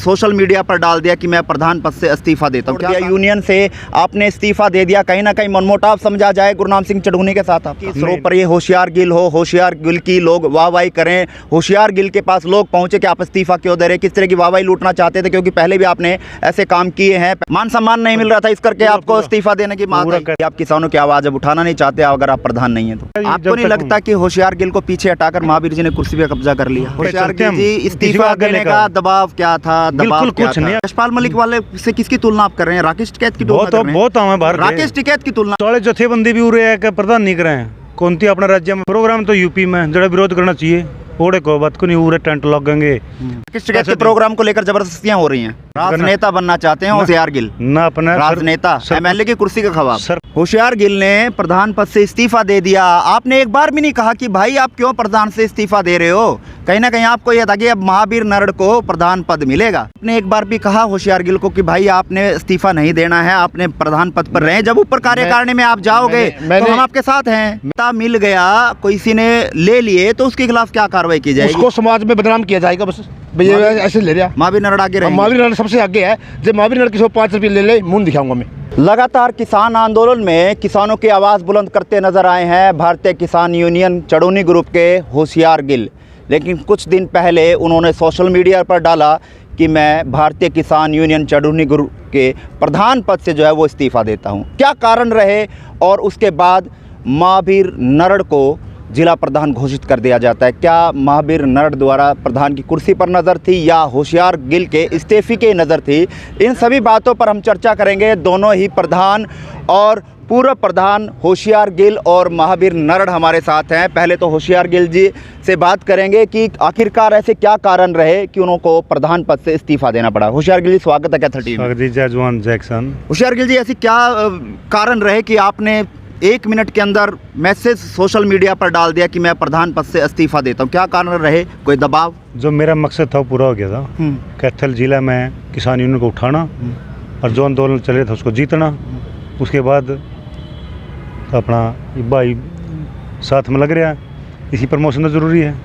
Social media पर डाल दिया कि मैं प्रधान पद से इस्तीफा देता हूँ। क्या यूनियन से आपने इस्तीफा दे दिया, कहीं ना कहीं मनमुटाव समझा जाए गुरनाम सिंह चढ़ूनी के साथ? आपकी सरों पर ये होशियार गिल हो, होशियार गिल की लोग वाहवाही करें, होशियार गिल के पास लोग पहुंचे कि आप इस्तीफा क्यों दे रहे, किस तरह की वाहवाही लूटना चाहते थे, क्योंकि पहले भी आपने ऐसे काम किए हैं, मान सम्मान नहीं मिल रहा था, इस करके आपको इस्तीफा देने की मांग है। आप किसानों की आवाज अब उठाना नहीं चाहते अगर आप प्रधान नहीं है तो? आपको नहीं लगता कि होशियार गिल को पीछे हटाकर महावीर जी ने कुर्सी पे कब्जा कर लिया? होशियार गिल जी इस्तीफा देने का दबाव क्या था? दबाव कुछ नहीं। यशपाल मलिक वाले से किसकी तुलना आप कर रहे हैं? राकेश टिकैत की तुलना कर रहे हैं? राकेश टिकैत की तुलना साले जथेबंदी भी उरे है प्रधान नहीं करे हैं कौनती अपना राज्य में प्रोग्राम तो यूपी में जरा विरोध करना चाहिए ओड़े को बात को नहीं उरे टेंट लगेंगे। राकेश टिकैत के प्रोग्राम को लेकर जबरदस्तियां हो रही हैं, राजनेता बनना चाहते हैं होशियार गिल, ना अपना राजनेता एमएलए की कुर्सी का ख्वाब। होशियार गिल ने प्रधान पद से इस्तीफा दे दिया, आपने एक बार भी नहीं कहा कि भाई आप क्यों प्रधान से इस्तीफा दे रहे हो? कहीं ना कहीं आपको यह था कि अब महावीर नरड़ को प्रधान पद मिलेगा। आपने एक बार भी कहा होशियार गिल को कि भाई आपने इस्तीफा नहीं देना है, आपने प्रधान पद पर रहे, जब ऊपर कार्यकारिणी में आप जाओगे तो हम आपके साथ हैं। नेता मिल गया, किसी ने ले लिए तो उसके खिलाफ क्या कार्रवाई की जाएगी? उसको समाज में बदनाम किया जाएगा बस, भैया ऐसे ले रहा। महावीर नरड़ आगे रहेंगे? महावीर नरड़ सबसे आगे है, जब महावीर नरड़ किसी 5 रुपये ले ले मुंह दिखाऊंगा मैं। लगातार किसान आंदोलन में किसानों की आवाज़ बुलंद करते नजर आए हैं भारतीय किसान यूनियन चढ़ूनी ग्रुप के होशियार गिल, लेकिन कुछ दिन पहले उन्होंने सोशल मीडिया पर डाला कि मैं भारतीय किसान यूनियन चढ़ूनी ग्रुप के प्रधान पद से जो है वो इस्तीफा देता हूं। क्या कारण रहे और उसके बाद महावीर नरड़ को जिला प्रधान घोषित कर दिया जाता है? क्या महावीर नरड़ द्वारा प्रधान की कुर्सी पर नज़र थी या होशियार गिल के इस्तीफे की नज़र थी? इन सभी बातों पर हम चर्चा करेंगे। दोनों ही प्रधान और पूर्व प्रधान होशियार गिल और महावीर नरड़ हमारे साथ हैं। पहले तो होशियार गिल जी से बात करेंगे कि आखिरकार ऐसे क्या कारण रहे कि उनको प्रधान पद से इस्तीफा देना पड़ा। होशियार गिल जी स्वागत है कैथल टीवी में। जय जवान जय किसान। होशियार गिल जी, ऐसी क्या कारण रहे कि आपने 1 मिनट के अंदर मैसेज सोशल मीडिया पर डाल दिया कि मैं प्रधान पद से इस्तीफा देता हूँ? क्या कारण रहे? कोई दबाव? जो मेरा मकसद था वो पूरा हो गया था। कैथल जिला में किसान यूनियन को उठाना और जो आंदोलन चले था उसको जीतना, उसके बाद अपना भाई साथ में लग रहा है, इसी प्रमोशन तो ज़रूरी है,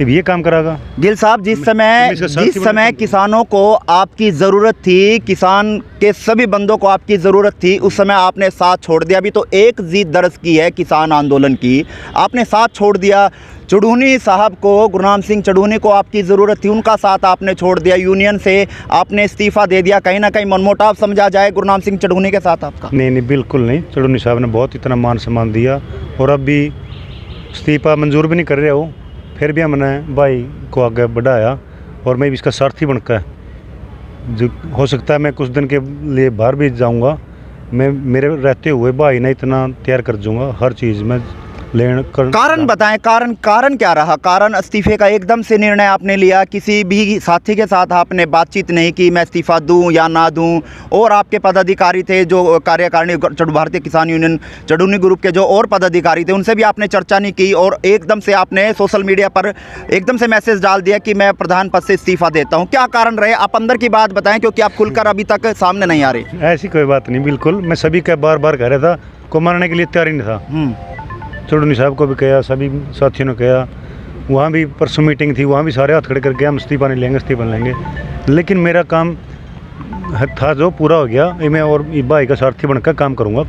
ये काम करागा। गिल साहब, जिस समय किसानों को आपकी ज़रूरत थी, किसान के सभी बंदों को आपकी ज़रूरत थी, उस समय आपने साथ छोड़ दिया। अभी तो एक जीत दर्ज की है किसान आंदोलन की, आपने साथ छोड़ दिया। चढ़ूनी साहब को, गुरनाम सिंह चढ़ूनी को आपकी ज़रूरत थी, उनका साथ आपने छोड़ दिया। यूनियन से आपने इस्तीफा दे दिया, कहीं ना कहीं मनमुटाव समझा जाए गुरनाम सिंह चढ़ूनी के साथ आपका? नहीं, बिल्कुल नहीं। चढ़ूनी साहब ने बहुत इतना मान सम्मान दिया और अब भी इस्तीफा मंजूर भी नहीं कर रहे हो, फिर भी हमने भाई को आगे बढ़ाया और मैं भी इसका सारथी बनकर, जो हो सकता है मैं कुछ दिन के लिए बाहर भी जाऊंगा, मैं मेरे रहते हुए भाई ने इतना तैयार कर दूंगा हर चीज़ में लेन कर। कारण बताएं, कारण क्या रहा? कारण इस्तीफे का एकदम से निर्णय आपने लिया, किसी भी साथी के साथ आपने बातचीत नहीं की मैं इस्तीफा दूं या ना दूं? और आपके पदाधिकारी थे जो कार्यकारिणी भारतीय किसान यूनियन चढ़ूनी ग्रुप के जो और पदाधिकारी थे, उनसे भी आपने चर्चा नहीं की और एकदम से आपने सोशल मीडिया पर एकदम से मैसेज डाल दिया कि मैं प्रधान पद से इस्तीफा देता हूँ? क्या कारण रहे? आप अंदर की बात बताएं, क्योंकि आप खुलकर अभी तक सामने नहीं आ रहे। ऐसी कोई बात नहीं, बिल्कुल मैं सभी का बार बार कह रहा था, को मारने के लिए तैयार ही नहीं था। चढ़ूनी साहब को भी कहा, सभी साथियों ने कहा, वहाँ भी परसों मीटिंग थी, वहाँ भी सारे हाथ खड़े करके हम इस्तीफा नहीं लेंगे, इस्तीफा नहीं लेंगे। लेकिन मेरा काम था जो पूरा हो गया, मैं और भाई का सारथी बनकर काम करूँगा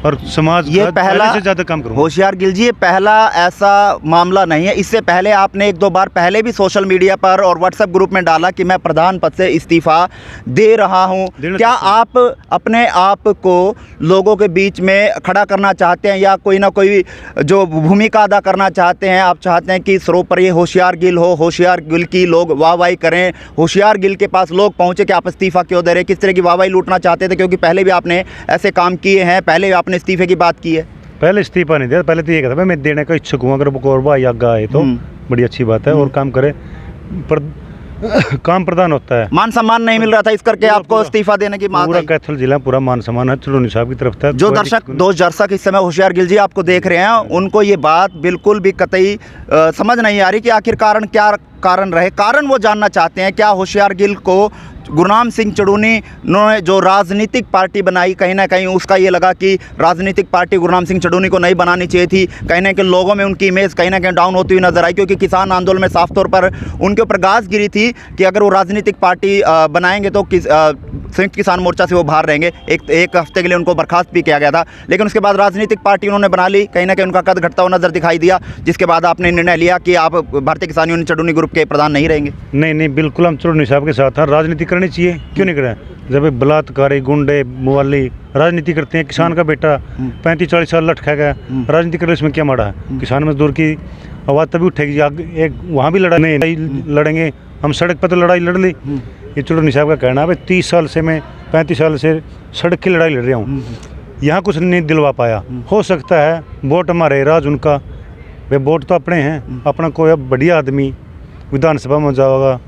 और समाज ये पहला से ज़्यादा काम करूँगा। होशियार गिल जी, ये पहला ऐसा मामला नहीं है। इससे पहले आपने 1-2 बार पहले भी सोशल मीडिया पर और व्हाट्सएप ग्रुप में डाला कि मैं प्रधान पद से इस्तीफा दे रहा हूं। क्या आप अपने आप को लोगों के बीच में खड़ा करना चाहते हैं या कोई ना कोई जो भूमिका अदा करना चाहते हैं? आप चाहते हैं कि सरों पर ये होशियार गिल हो, होशियार गिल की लोग वाहवाही करें, होशियार गिल के पास लोग पहुँचे कि आप इस्तीफा क्यों दे रहे, किस तरह की वाहवाही लूटना चाहते थे? क्योंकि पहले भी आपने ऐसे काम किए हैं, पहले आपने इस्तीफे की बात की है। पहले इस्तीफा नहीं दिया, पहले तो ये कहता मैं देने का इच्छुक हूँ, अगर और भाई आगे आए तो बड़ी अच्छी बात है और काम करे, पर काम प्रधान होता है। मान सम्मान नहीं मिल रहा था, इस करके आपको इस्तीफा देने की मांग? पूरा कैथल जिला पूरा मान सम्मान है चढ़ूनी साहब की तरफ था। जो दर्शक इस समय होशियार गिल जी आपको देख रहे हैं, उनको ये बात बिल्कुल भी कतई समझ नहीं आ रही कि आखिर कारण रहे, कारण वो जानना चाहते हैं। क्या होशियार गिल को गुरनाम सिंह चड़ूनी ने जो राजनीतिक पार्टी बनाई, कहीं ना कहीं उसका ये लगा कि राजनीतिक पार्टी गुरनाम सिंह चड़ूनी को नहीं बनानी चाहिए थी, कहीं ना कहीं लोगों में उनकी इमेज कहीं ना कहीं डाउन होती हुई नजर आई, क्योंकि किसान आंदोलन में साफ तौर पर उनके ऊपर गाज गिरी थी कि अगर वो राजनीतिक पार्टी बनाएंगे तो संयुक्त किसान मोर्चा से वो बाहर रहेंगे। एक हफ्ते के लिए उनको बर्खास्त भी किया गया था, लेकिन उसके बाद राजनीतिक पार्टी उन्होंने बना ली, कहीं ना कहीं उनका कद घटता हुआ नजर दिखाई दिया, जिसके बाद आपने निर्णय लिया कि आप भारतीय किसान यूनियन चड़ूनी ग्रुप के प्रधान नहीं रहेंगे। नहीं, बिल्कुल हम चड़ूनी साहब के साथ हैं। राजनीति करनी चाहिए, क्यों नहीं करें? जब बलात्कारी, गुंडे, मुवाली राजनीति करते हैं, किसान का बेटा 35-40 साल लटका गया, राजनीति करे इसमें क्या माड़ा है? किसान मजदूर की आवाज़ तभी उठेगी, एक वहाँ भी लड़ाई लड़ेंगे, हम सड़क पर तो लड़ाई लड़ ली। ये चड़ूनी साहब का कहना है भाई 30 साल से मैं 35 साल से सड़क की लड़ाई लड़ रहा हूँ, यहाँ कुछ नहीं दिलवा पाया। हो सकता है वोट हमारे, राज उनका, वे वोट तो अपने हैं, अपना कोई अब बढ़िया आदमी विधानसभा में जाओगा,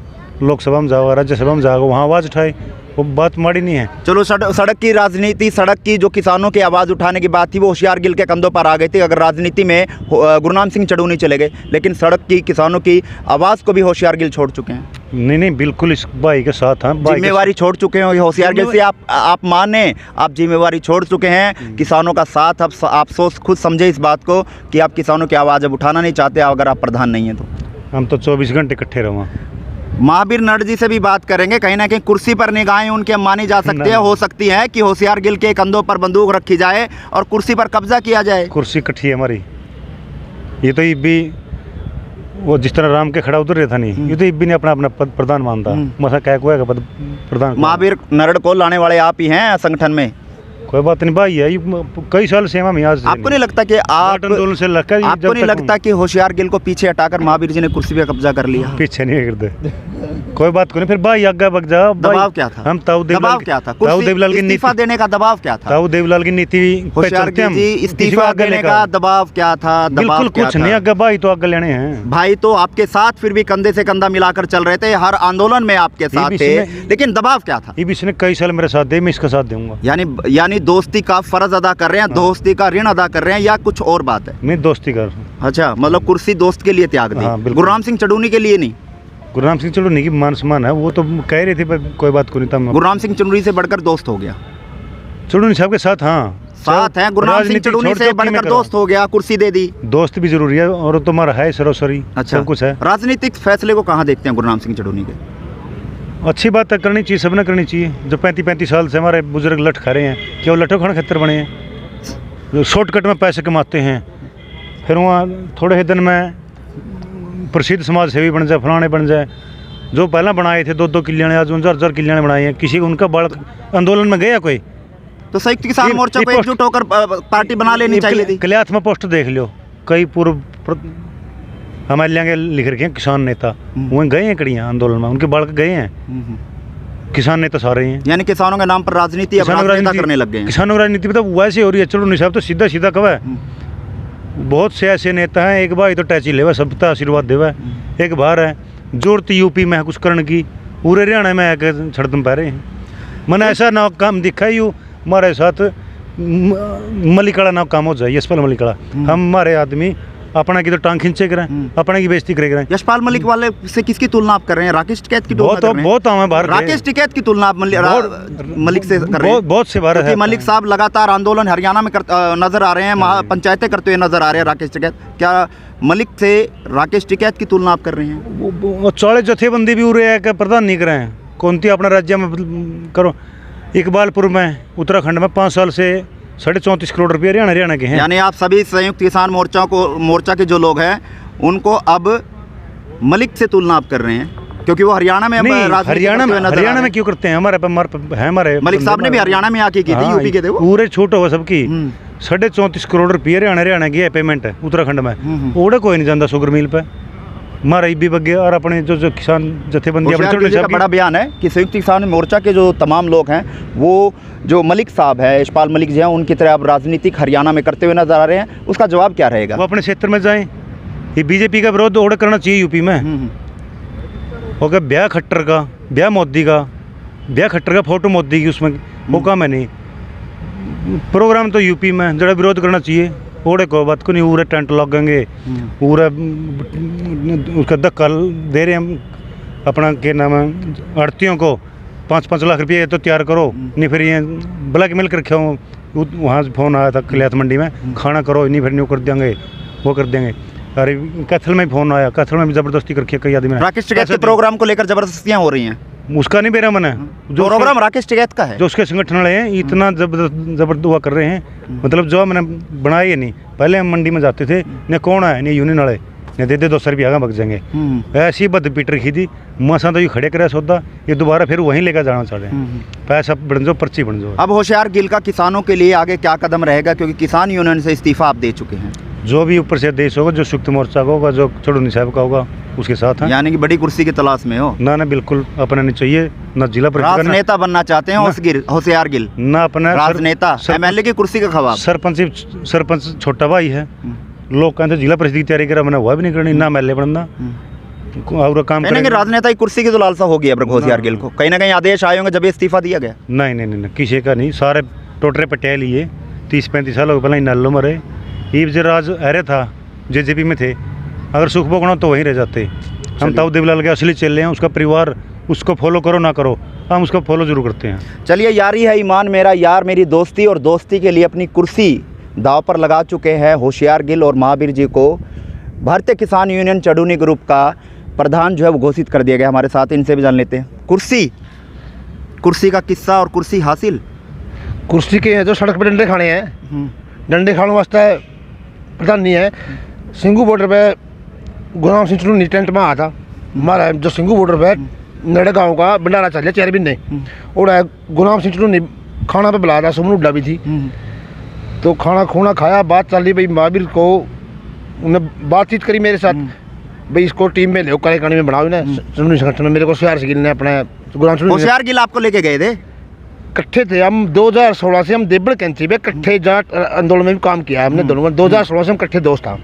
लोकसभा में जाओगा, राज्यसभा में जाओगा, वहाँ आवाज़ उठाए, वो बात माड़ी नहीं है। चलो सड़क की राजनीति, सड़क की जो किसानों की आवाज़ उठाने की बात थी वो होशियार गिल के कंधों पर आ गई थी। अगर राजनीति में गुरनाम सिंह चड़ूनी चले गए, लेकिन सड़क की किसानों की आवाज़ को भी होशियार गिल छोड़ चुके हैं। नहीं, बिल्कुल इस भाई के साथ हैं। जिम्मेवारी छोड़ चुके हैं होशियार गिल से, आप माने, आप जिम्मेवारी छोड़ चुके हैं किसानों का साथ। अब आप खुद समझे इस बात को कि आप किसानों की आवाज़ अब उठाना नहीं चाहते अगर आप प्रधान नहीं हैं तो। हम तो 24 घंटे इकट्ठे रहो। महावीर नड जी से भी बात करेंगे, कहीं ना कहीं कुर्सी पर निगाहें उनके मानी जा सकती है, हो सकती है कि होशियार गिल के कंधों पर बंदूक रखी जाए और कुर्सी पर कब्जा किया जाए। कुर्सी इकट्ठी है हमारी, ये तो इब्बी वो जिस तरह राम के खड़ा उधर रहता नहीं, ये तो इब्बी ने अपना अपना पद प्रधान मानता, मसा क्या को है पद प्रधान। महावीर नरड़ को लाने वाले आप ही हैं संगठन में। कोई बात नहीं भाई, है कई साल से हम यहाँ। आपको नहीं लगता कि आंदोलन से लगकर, आपको नहीं लगता कि होशियार गिल को पीछे हटाकर महावीर जी ने कुर्सी पे कब्जा कर लिया? पीछे नहीं करते, कोई बात को नहीं। फिर भाई आगे बग जा। दबाव क्या था? हम ताऊ देवलाल क्या था? ताऊ देवलाल की इस्तीफा देने का दबाव क्या था? ताऊ देवलाल की नीति होशियार गिल जी इस्तीफा देने का दबाव क्या था? बिल्कुल कुछ नहीं, आगे भाई तो आगे लेने हैं। भाई तो आपके साथ फिर भी कंधे से कंधा मिलाकर चल रहे थे, हर आंदोलन में आपके साथ थे, लेकिन दबाव क्या था? इसने कई साल मेरे साथ दे, मैं इसका साथ दूंगा। यानी दोस्ती का फर्ज अदा कर रहे हैं, दोस्ती का ऋण अदा कर रहे हैं, या कुछ और बात है? मैं दोस्ती कर। अच्छा, मतलब कुर्सी दोस्त के लिए त्याग दी, गुरनाम सिंह चड़ूनी के लिए नहीं? गुरनाम सिंह चड़ूनी की मान सम्मान है, वो तो कह रहे थे पर कोई बात को नहीं था। गुरनाम सिंह चड़ूनी से बढ़कर दोस्त हो गया चड़ूनी साहब के साथ। हाँ, साथ है, गुरनाम सिंह चड़ूनी से बढ़कर दोस्त हो गया, कुर्सी दे दी। दोस्त भी जरूरी है और तुम्हारा है सरोसरी। अच्छा, सब कुछ है। राजनीतिक फैसले को कहाँ देखते हैं गुरनाम सिंह चड़ूनी के? अच्छी बात है, करनी चाहिए, सबने करनी चाहिए। जो 35-35 साल से हमारे बुजुर्ग लट खा रहे हैं, क्या वो लठो खाने खतर बने हैं, जो शॉर्टकट में पैसे कमाते हैं, फिर वहाँ थोड़े ही दिन में प्रसिद्ध समाज सेवी बन जाए, फलाने बन जाए। जो पहला बनाए थे 2-2 किल्याने, आज 1000 किल्याने बनाए हैं। किसी उनका बालक आंदोलन में गया कोई? तो संयुक्त किसान मोर्चा को एकजुट होकर पार्टी बना लेनी चाहिए थी। कल्याथ में पोस्ट देख लो, कई पूर्व हमारे लिए लिख रखे हैं किसान नेता, वहीं गए हैं कड़ियाँ आंदोलन में, उनके बालक गए हैं। किसान नेता सारे हैं, यानी किसानों के नाम पर राजनीति करने लग गए हैं। किसानों की राजनीति तो वैसे हो रही है। चड़ूनी साहब तो सीधा सीधा कहा है, बहुत से ऐसे नेता हैं, एक भाई तो टैची लेवा, सबका आशीर्वाद देवा, एक बाहर है जरूरत यूपी में कुछ करने की, पूरे हरियाणा में आकर छड़दम पा रहे हैं। मैंने ऐसा ना काम दिखा ही हमारे साथ मलिकड़ा ना काम हो जाए, यशपाल मलिकड़ा, हम हमारे आदमी अपना की तो टांग खींचे करें, अपने की बेइज्जती करे। यशपाल मलिक वाले से किसकी तुलना आप कर रहे हैं? राकेश टिकैत की तुलना कर रहे हैं? बहुत आम है बाहर। राकेश टिकैत की तुलना आप मलिक से कर रहे हैं? बहुत से बार है। मलिक साहब लगातार आंदोलन हरियाणा में नजर आ रहे हैं, पंचायतें करते हुए नजर आ रहे हैं राकेश टिकैत। क्या मलिक से राकेश टिकैत की तुलना आप कर रहे हैं? 40 जथेबंदी भी उरे है, प्रधान नहीं करे हैं, कौन सी अपने राज्य में करो। इकबालपुर में उत्तराखंड में 5 साल से 34.5 करोड़ रुपये हरियाणा के हैं। यानी आप सभी संयुक्त किसान मोर्चा के जो लोग हैं उनको अब मलिक से तुलना आप कर रहे हैं, क्योंकि वो हरियाणा में हरियाणा में क्यों करते हैं? हमारे मलिक साहब ने भी हरियाणा में आके की थी, यूपी के थे वो। पूरे छूट हो सबकी 34.5 करोड़ रुपये हरियाणा की है पेमेंट है उत्तराखंड में, ओड़े कोई नहीं जानता शुगर मिल पे। हमारा भी बगे और अपने जो किसान जथेबंदी का बड़ा बयान है कि संयुक्त किसान मोर्चा के जो तमाम लोग हैं, वो जो मलिक साहब है, यशपाल मलिक जी हैं, उनकी तरह अब राजनीतिक हरियाणा में करते हुए नजर आ रहे हैं। उसका जवाब क्या रहेगा? वो अपने क्षेत्र में जाएं। ये बीजेपी का विरोध ओढ़ करना चाहिए यूपी में। ओके, ब्याह खट्टर का, ब्याह मोदी का, ब्याह खट्टर का फोटो मोदी की उसमें वो काम है नहीं। प्रोग्राम तो यूपी में जरा विरोध करना चाहिए। ओड़े को बात को नहीं, पूरे टेंट लगेंगे, पूरा उसका धक्का दे रहे हम अपना के नाम है आड़तियों को 5-5 लाख रुपये तो तैयार करो, नहीं फिर ये ब्लैक मेल कर रखे हो। वहाँ से फ़ोन आया था कलियात मंडी में, खाना करो, नहीं फिर न्यू कर देंगे, वो कर देंगे। अरे कैथल में फ़ोन आया, कैथल में भी ज़बरदस्ती कर रखी है कई आदमी ने। राकेश टिकैत के प्रोग्राम को लेकर जबरदस्तियाँ हो रही हैं। उसका नहीं मेरा मन है, जो प्रोग्राम राकेश टिकैत का है, जो उसके संगठन वाले हैं इतना जबरदस्त हुआ कर रहे हैं, मतलब जो मैंने बनाया ही नहीं। पहले हम मंडी में जाते थे, ने कौन है, नहीं यूनियन वाले ने दे 200 रुपये आगे भग जाएंगे, ऐसी बद पीट रखी थी। मसा तो ये खड़े करे सौदा, ये दोबारा फिर वहीं लेकर जाना चाह रहे हैं, पैसा बन जाओ, पर्ची बन जाओ। अब होशियार गिल का किसानों के लिए आगे क्या कदम रहेगा, क्योंकि किसान यूनियन से इस्तीफा आप दे चुके हैं। जो भी ऊपर से देश होगा, जो संयुक्त मोर्चा का होगा, जो चढ़ूनी साहब का होगा, उसके साथ हैं। यानी कि बड़ी कुर्सी की तलाश में हो ना बिल्कुल अपना नहीं चाहिए, ना जिला परिषद राजनेता बनना चाहते हैं होशियार गिल, ना अपना राजनेता, एमएलए की कुर्सी का ख्वाब। सरपंच छोटा भाई है, लोग कहते जिला परिषद की तैयारी करा, मैंने हुआ भी नहीं करनी, ना एमएलए बनना और काम करेंगे। राजनेता की कुर्सी की तो लालसा होगी अब होशियार गिल को, कहीं ना कहीं आदेश आए होंगे जब ये इस्तीफा दिया गया। नहीं किसी का नहीं, सारे टोटरे पटेल ही है, 30-35 साल हो पहले नल्लो मरे। ये राज अरे था जेजेपी में थे, अगर सुख भोगना तो वहीं रह जाते। हम ताऊ देवलाल के असली चल रहे हैं, उसका परिवार, उसको फॉलो करो ना करो, हम उसको फॉलो जरूर करते हैं। चलिए, यारी है ईमान, मेरा यार मेरी दोस्ती, और दोस्ती के लिए अपनी कुर्सी दाव पर लगा चुके हैं होशियार गिल और महावीर जी को भारतीय किसान यूनियन चढ़ूनी ग्रुप का प्रधान जो है वो घोषित कर दिया गया। हमारे साथ इनसे भी जान लेते हैं। कुर्सी का किस्सा और कुर्सी हासिल। कुर्सी के जो सड़क पर डंडे खाने हैं, डंडे खाने वास्ते प्रधान नहीं है। सिंगू बॉर्डर पे गुलाम सिंह चढ़ूनी टेंट में आया था, हमारा जो सिंगू बॉर्डर पे नड़े गाँव का भंडारा चल रहा 4 महीने, और गुलाम सिंह चढ़ूनी खाना पे बुलाया था, सुमन उड्डा भी थी, तो खाना खूना खाया, बात चल रही भाई महावीर को, उन्हें बातचीत करी मेरे साथ, भाई इसको टीम में ले कार्यकारिणी में बढ़ाओ ना चढ़ूनी संगठन में। मेरे को होशियार गिल ने अपना गुलाम होशियार गिल आपको लेके गए थे, इकट्ठे थे हम 2016 से, हम देवबड़ कैंची में इकट्ठे जाट आंदोलन में भी काम किया है हमने दोनों में। 2016 से हम इकट्ठे दोस्त था।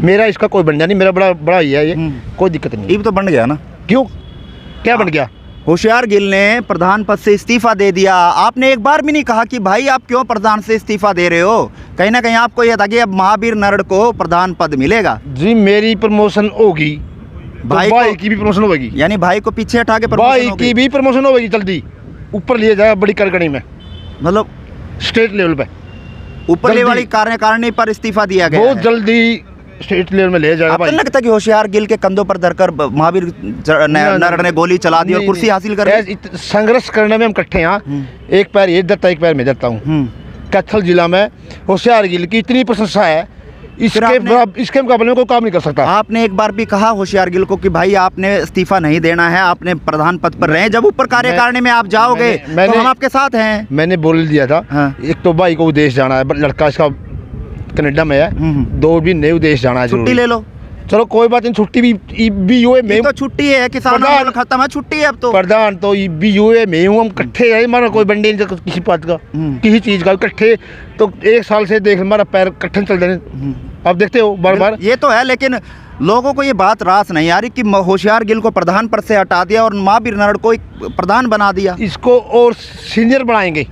मेरा इसका कोई बन गया नहीं, मेरा बड़ा ही है ये, कोई दिक्कत नहीं। ये तो बन गया ना, क्यों, क्या बन गया? होशियार गिल ने प्रधान पद से इस्तीफा दे दिया। आपने एक बार भी नहीं कहा कि भाई आप क्यों प्रधान से इस्तीफा दे रहे हो। कहीं ना कहीं आपको यह था कि अब महावीर नरड़ को प्रधान पद मिलेगा। जी मेरी प्रमोशन होगी, भाई की भी प्रमोशन होगी, यानी भाई को पीछे हटा के भाई की भी प्रमोशन होगी, जल्दी ऊपर लिए जाएगा बड़ी कार्यकारिणी में, मतलब स्टेट लेवल पे ऊपर लेवल वाली कार्यकारिणी पर इस्तीफा दिया गया, बहुत जल्दी स्टेट लेवल में ले जाएगा। आपको लगता है कि होशियार गिल के कंधों पर धरकर महावीर नरड़ ने गोली चला दी और कुर्सी हासिल कर ली? संघर्ष करने में हम इकट्ठे हैं, एक पैर ये धरता, एक पैर मैं धरता हूँ। कैथल जिला में होशियार गिल की इतनी प्रशंसा है, इसके मुकाबले में कोई काम नहीं कर सकता। आपने एक बार भी कहा होशियार गिल को कि भाई आपने इस्तीफा नहीं देना है, आपने प्रधान पद पर रहे, जब ऊपर कार्यकारिणी में आप जाओगे तो हम आपके साथ हैं। मैंने बोल दिया था। हाँ। एक तो भाई को विदेश जाना है, लड़का इसका कनाडा में है, 2 भी नए विदेश जाना है, छुट्टी ले लो। चलो कोई बात नहीं, छुट्टी भी यूए में तो छुट्टी है, किसान खत्म है, छुट्टी है अब तो। प्रधान तो भी यूए में हूँ, हम इकट्ठे है, हमारा कोई बंडे नहीं किसी बात का, किसी चीज़ का, इकट्ठे तो 1 साल से देख हमारा पैर इकट्ठे चल जाने, अब देखते हो बार ये तो है। लेकिन लोगों को ये बात रास नहीं आ रही कि होशियार गिल को प्रधान पद से हटा दिया और महावीर नरड़ को प्रधान बना दिया। इसको और सीनियर बनाएंगे,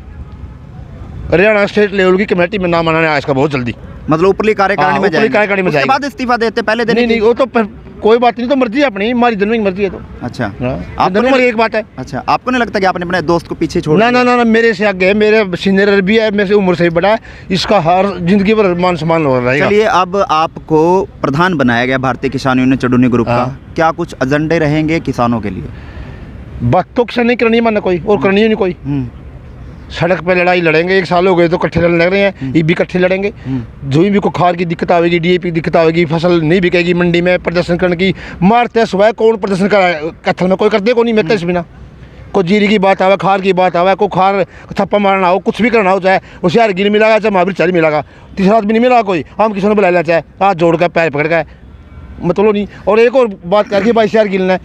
हरियाणा स्टेट लेवल की कमेटी में नाम आना है इसका बहुत जल्दी, मतलब ऊपरली कार्यकारिणी में जाएंगे, उसके बाद इस्तीफा देते, पहले देने नहीं, वो तो कोई बात नहीं, तो मर्जी अपनी, हमारी दोनों की मर्जी है। तो अच्छा, आपको एक बात है। अच्छा, आपको नहीं लगता कि आपने अपने दोस्त को पीछे छोड़? ना, मेरे से आगे है, मेरे सीनियर भी है, मेरे से उम्र से भी बड़ा है, इसका हर जिंदगी भर मान सम्मान रहेगा। चलिए, अब आपको प्रधान बनाया गया भारतीय किसान यूनियन चढ़ूनी ग्रुप का, क्या कुछ एजेंडे रहेंगे किसानों के लिए? बात तो किसान नहीं करनी मानना कोई, और करनी नहीं कोई। सड़क पे लड़ाई लड़ेंगे, 1 साल हो गए तो इकट्ठे लड़ने लग रहे हैं, ये भी इकट्ठे लड़ेंगे। जो भी को खाद की दिक्कत आएगी, डीएपी दिक्कत आएगी, फसल नहीं बिकेगी मंडी में, प्रदर्शन करने की मारते सुबह, कौन प्रदर्शन करा कैथल में, कोई करते को नहीं मिलता इस बिना। कोई जीरी की बात आवे, खार की बात आवे, कोई खार थप्पा मारना हो, कुछ भी करना हो, चाहे होशियार गिल मिला, चाहे महावीर चारी मिला, तीसरा आदमी नहीं मिला कोई, हम किसी ने बुला लेना, चाहे हाथ जोड़ कर पैर पकड़ कर, मतलब नहीं। और एक और बात करके भाई होशियार गिल ने,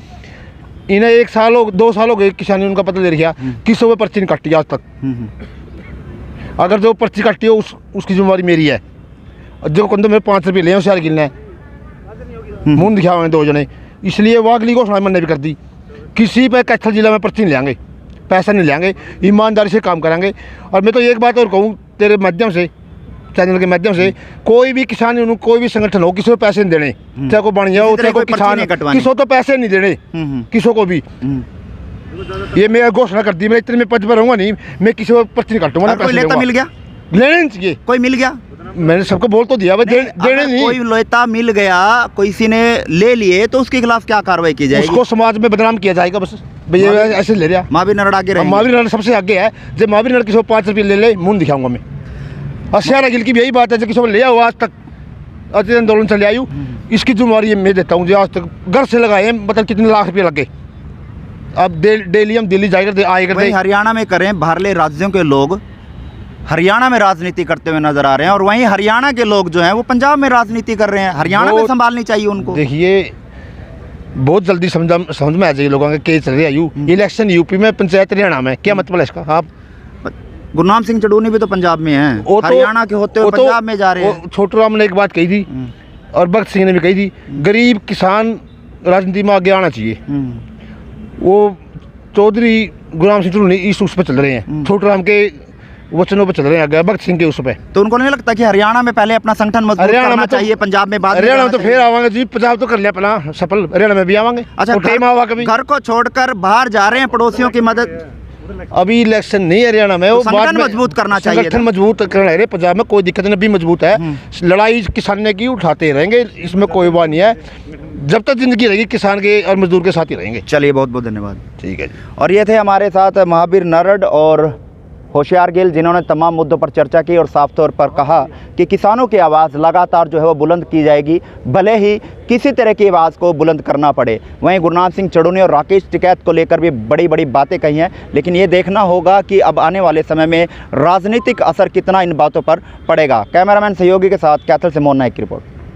इन्हें 1 साल हो 2 साल हो गए किसानी उनका पता दे रखा, किसी को पर्ची नहीं काटी आज तक। अगर जो पर्ची काटी हो उसकी जिम्मेवारी मेरी है। जो कंधे में 5 रुपये ले होशियार गिल ने, मुँह दिखा हुए 2 जने, इसलिए वो अगली घोषणा मैंने भी कर दी, किसी पे कैथल जिला में पर्ची नहीं लेंगे, पैसा नहीं लेंगे, ईमानदारी से काम करेंगे। और मैं तो एक बात और कहूँ तेरे माध्यम से, चैनल के माध्यम से कोई भी किसान कोई भी संगठन हो किसी को पैसे नहीं देने, चाहे को बन जाओ चाहे कोई किसान, किसी को तो पैसे नहीं देने किसी को भी। ये मैं घोषणा कर दी, मैं इतने में पद पर रहूंगा नहीं, मैं किसी को पर्ची नहीं काटूंगा। कोई लेता मिल गया, लेना नहीं चाहिए, कोई मिल गया, मैंने सबको बोल तो दिया, देने नहीं। कोई लेता मिल गया, किसी ने ले लिए तो उसके खिलाफ क्या कार्रवाई की जाएगी? उसको समाज में बदनाम किया जाएगा बस, भैया ऐसे ले रहा। महावीर नरड़ आगे रहेंगे। महावीर नरड़ सबसे आगे है, जब महावीर नरड़ किसी को 5 रुपये ले मुंह दिखाऊंगा मैं। होशियार गिल की भी यही बात है, जब किसी को ले आओ आज तक अजय आंदोलन चले आयु, इसकी जिम्मेवारी मैं देता हूँ। जो आज तक घर से लगाए मतलब कितने लाख रुपये लगे, अब डेली हम दिल्ली जाएगा आएगा। हरियाणा में करें, बाहरले राज्यों के लोग हरियाणा में राजनीति करते हुए नजर आ रहे हैं और वहीं हरियाणा के लोग जो हैं वो पंजाब में राजनीति कर रहे हैं। हरियाणा में संभालनी चाहिए उनको। देखिए बहुत जल्दी समझ में आ जाइए लोगों के केस चल रहे हैं। इलेक्शन यूपी में, पंचायत हरियाणा में, क्या मतलब है इसका? आप गुरनाम सिंह चड़ूनी भी तो पंजाब में हैं, हरियाणा के होते हुए पंजाब में जा रहे हैं। छोटू राम ने एक बात कही थी और भगत सिंह ने भी कही थी, गरीब किसान राजनीति में आगे आना चाहिए। वो चौधरी गुरनाम सिंह चड़ूनी इस उस पर चल रहे हैं, छोटू राम के वचनों पे चल रहे हैं, भगत सिंह के उस पे। तो उनको नहीं लगता कि हरियाणा में पहले अपना संगठन मजबूत करना चाहिए, पंजाब में बाद? हरियाणा में तो फिर आवांगे जी, पंजाब तो कर लिया अपना सफल, हरियाणा में भी आवांगे। अच्छा, घर को छोड़कर बाहर जा रहे हैं पड़ोसियों की मदद। अभी इलेक्शन नहीं हरियाणा में, वो संगठन मजबूत करना चाहिए, संगठन मजबूत करना है। पंजाब में कोई दिक्कत नहीं, भी मजबूत है। लड़ाई किसान ने की, उठाते रहेंगे, इसमें कोई बात नहीं है। जब तक जिंदगी रहेगी किसान के और मजदूर के साथ ही रहेंगे। चलिए, बहुत बहुत धन्यवाद। ठीक है जी। और ये थे हमारे साथ महावीर नरड़ और होशियार गिल, जिन्होंने तमाम मुद्दों पर चर्चा की और साफ तौर पर कहा कि किसानों की आवाज़ लगातार जो है वो बुलंद की जाएगी, भले ही किसी तरह की आवाज़ को बुलंद करना पड़े। वहीं गुरनाम सिंह चड़ूनी और राकेश टिकैत को लेकर भी बड़ी बड़ी बातें कही हैं, लेकिन ये देखना होगा कि अब आने वाले समय में राजनीतिक असर कितना इन बातों पर पड़ेगा। कैमरामैन सहयोगी के साथ कैथल से मोहन नायक की रिपोर्ट।